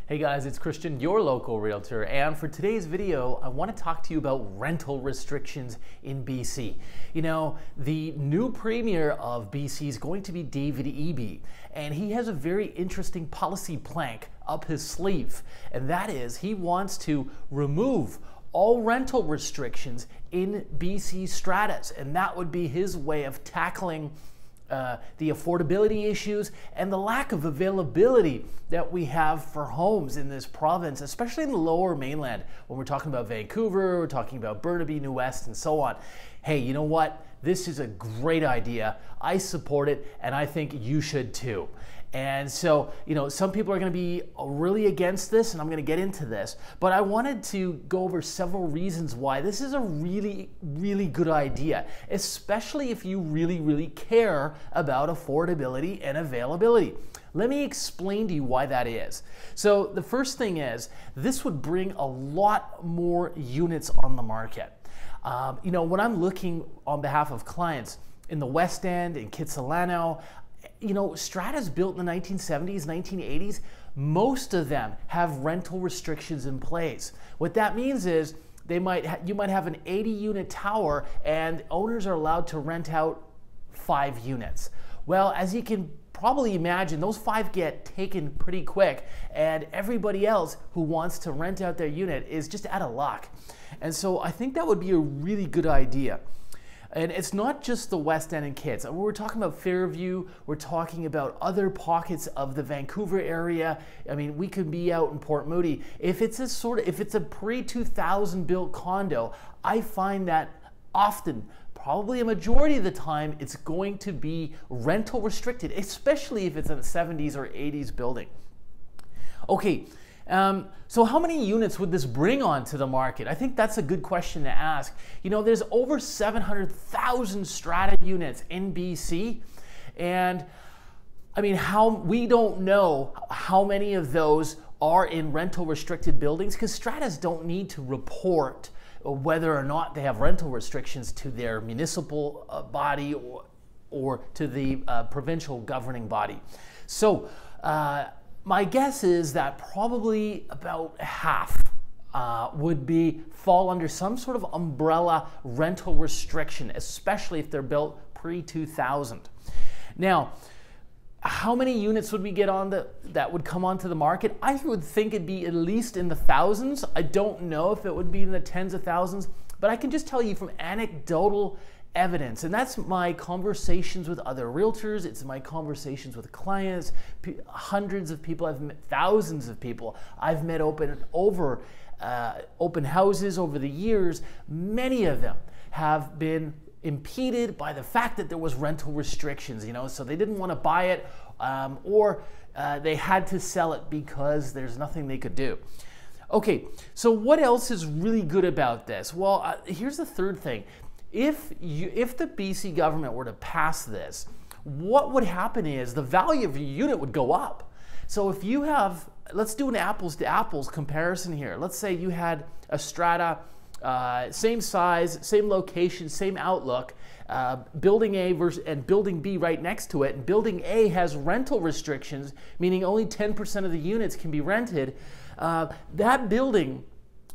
Hey guys, it's Christian, your local realtor, and for today's video, I want to talk to you about rental restrictions in BC. You know, the new premier of BC is going to be David Eby, and he has a very interesting policy plank up his sleeve, and that is he wants to remove all rental restrictions in BC stratas, and that would be his way of tackling the affordability issues and the lack of availability that we have for homes in this province, especially in the lower mainland. When we're talking about Vancouver, we're talking about Burnaby, New West, and so on. Hey, you know what? This is a great idea. I support it, and I think you should too. And so, you know, some people are going to be really against this, and I'm going to get into this. But I wanted to go over several reasons why this is a really, really good idea, especially if you really, really care about affordability and availability. Let me explain to you why that is. So the first thing is, this would bring a lot more units on the market. You know, when I'm looking on behalf of clients in the West End, in Kitsilano, you know, Strata's built in the 1970s, 1980s. Most of them have rental restrictions in place. What that means is you might have an 80-unit tower and owners are allowed to rent out 5 units. Well, as you can probably imagine, those 5 get taken pretty quick, and everybody else who wants to rent out their unit is just out of luck. And so I think that would be a really good idea. And it's not just the West End and Kitts. We're talking about Fairview. We're talking about other pockets of the Vancouver area. I mean, we could be out in Port Moody. If it's a pre-2000 built condo, I find that often, probably a majority of the time, it's going to be rental restricted, especially if it's a 70s or 80s building. Okay. So how many units would this bring onto the market? I think that's a good question to ask. You know, there's over 700,000 strata units in BC, and I mean, we don't know how many of those are in rental restricted buildings, because stratas don't need to report whether or not they have rental restrictions to their municipal body or to the provincial governing body. So my guess is that probably about half would fall under some sort of umbrella rental restriction, especially if they're built pre-2000. Now, how many units would we get on that would come onto the market? I would think it'd be at least in the thousands. I don't know if it would be in the tens of thousands, but I can just tell you from anecdotal evidence, and that's my conversations with other realtors, it's my conversations with clients, hundreds of people, thousands of people I've met open houses over the years. Many of them have been impeded by the fact that there was rental restrictions, you know, so they didn't want to buy it, or they had to sell it because there's nothing they could do. Okay, so what else is really good about this? Well, here's the third thing. If the BC government were to pass this, what would happen is the value of your unit would go up. So if you have, let's do an apples to apples comparison here. Let's say you had a strata, same size, same location, same outlook, building A and building B right next to it, and building A has rental restrictions, meaning only 10% of the units can be rented. That building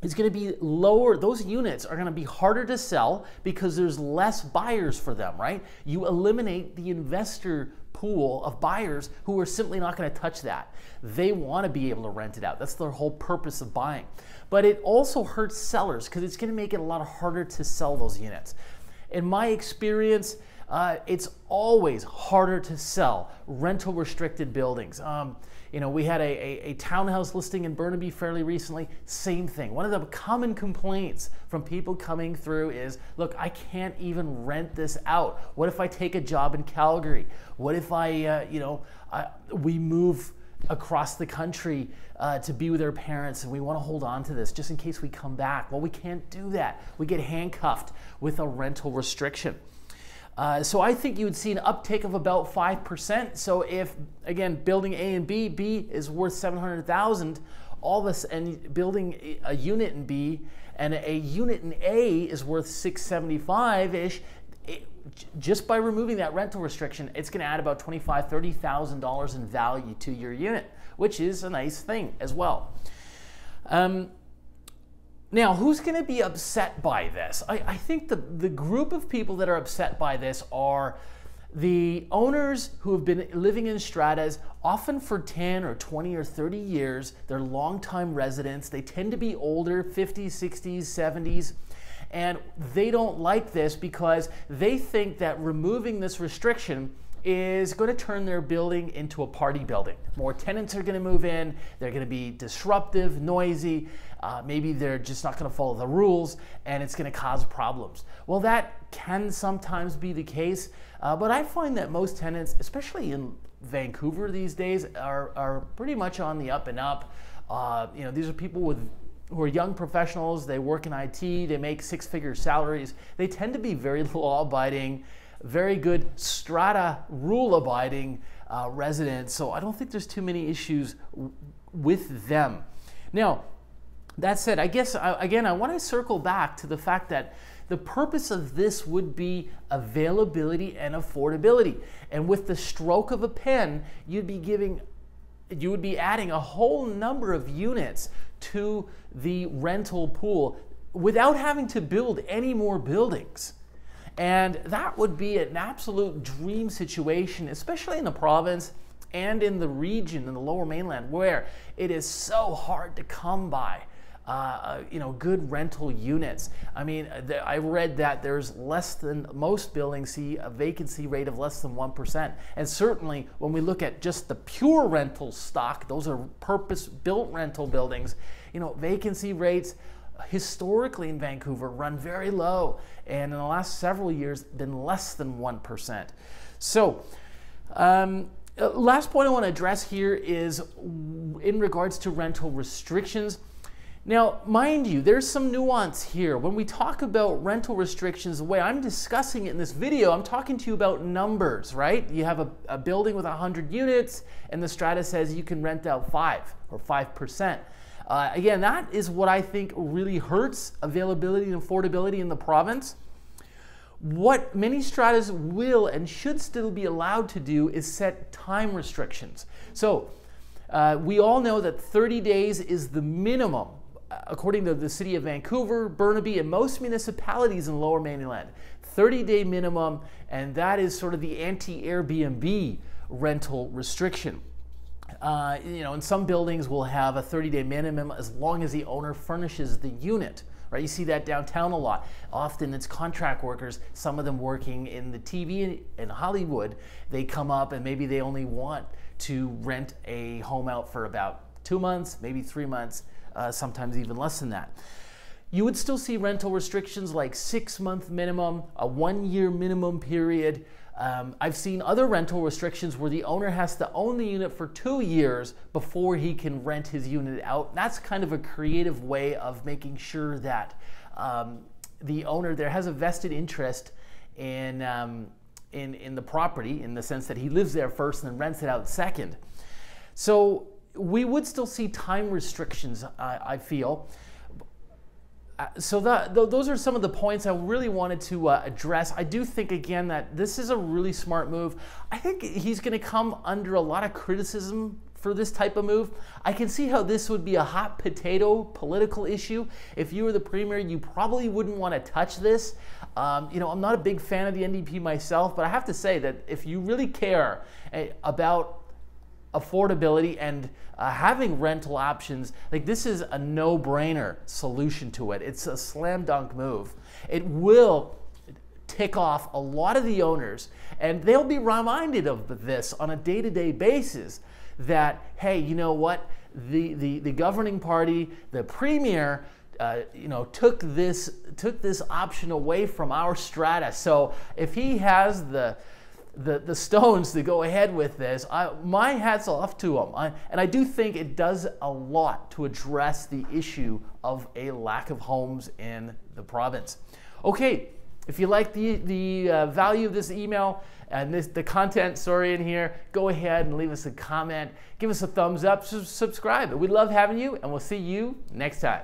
is going to be lower. Those units are going to be harder to sell because there's less buyers for them, right? You eliminate the investor pool of buyers who are simply not going to touch that. They want to be able to rent it out. That's their whole purpose of buying. But it also hurts sellers because it's going to make it a lot harder to sell those units. In my experience, it's always harder to sell rental restricted buildings. You know, we had a townhouse listing in Burnaby fairly recently. Same thing. One of the common complaints from people coming through is, look, I can't even rent this out. What if I take a job in Calgary? What if we move across the country to be with our parents and we want to hold on to this just in case we come back? Well, we can't do that. We get handcuffed with a rental restriction. So I think you would see an uptake of about 5%. So if, again, building A and B is worth 700,000, all this, and building a unit in B and a unit in A is worth 675-ish, just by removing that rental restriction, it's going to add about $25,000, $30,000 in value to your unit, which is a nice thing as well. Now, who's going to be upset by this? I think the group of people that are upset by this are the owners who have been living in stratas, often for 10 or 20 or 30 years. They're longtime residents. They tend to be older, 50s, 60s, 70s. And they don't like this because they think that removing this restriction is going to turn their building into a party building. More tenants are going to move in. They're going to be disruptive, noisy. Maybe they're just not going to follow the rules, and it's going to cause problems. Well, that can sometimes be the case, but I find that most tenants, especially in Vancouver these days, are pretty much on the up and up. These are people who are young professionals. They work in IT. They make six-figure salaries. They tend to be very law-abiding, very good strata rule-abiding residents. So I don't think there's too many issues with them. Now, that said, I guess, again, I want to circle back to the fact that the purpose of this would be availability and affordability. And with the stroke of a pen, you would be adding a whole number of units to the rental pool without having to build any more buildings. And that would be an absolute dream situation, especially in the province and in the region, in the Lower Mainland, where it is so hard to come by good rental units. I mean, I read that there's most buildings see a vacancy rate of less than 1%. And certainly when we look at just the pure rental stock, those are purpose-built rental buildings, vacancy rates historically in Vancouver run very low, and in the last several years been less than 1%. So last point I want to address here is in regards to rental restrictions. Now, mind you, there's some nuance here. When we talk about rental restrictions, the way I'm discussing it in this video, I'm talking to you about numbers, right? You have a building with 100 units, and the strata says you can rent out 5 or 5%. Again, that is what I think really hurts availability and affordability in the province. What many stratas will and should still be allowed to do is set time restrictions. So we all know that 30 days is the minimum, according to the City of Vancouver, Burnaby, and most municipalities in Lower Mainland. 30-day minimum, and that is sort of the anti-Airbnb rental restriction. And some buildings will have a 30-day minimum as long as the owner furnishes the unit, right? You see that downtown a lot. Often it's contract workers, some of them working in the TV in Hollywood. They come up and maybe they only want to rent a home out for about 2 months, maybe 3 months, sometimes even less than that. You would still see rental restrictions like 6-month minimum, a 1-year minimum period. I've seen other rental restrictions where the owner has to own the unit for 2 years before he can rent his unit out. That's kind of a creative way of making sure that the owner there has a vested interest in the property, in the sense that he lives there first and then rents it out second. So we would still see time restrictions, I feel. So those are some of the points I really wanted to address. I do think, again, that this is a really smart move. I think he's going to come under a lot of criticism for this type of move. I can see how this would be a hot potato political issue. If you were the premier, you probably wouldn't want to touch this. I'm not a big fan of the NDP myself, but I have to say that if you really care about affordability and having rental options, like, this is a no-brainer solution to it. It's a slam dunk move. It will tick off a lot of the owners, and they'll be reminded of this on a day-to-day basis, that, hey, you know what, the governing party, the premier, took this option away from our strata. So if he has the stones to go ahead with this, my hat's off to him. And I do think it does a lot to address the issue of a lack of homes in the province. Okay, if you like the value of this email and the content, in here, go ahead and leave us a comment. Give us a thumbs up, subscribe. We love having you, and we'll see you next time.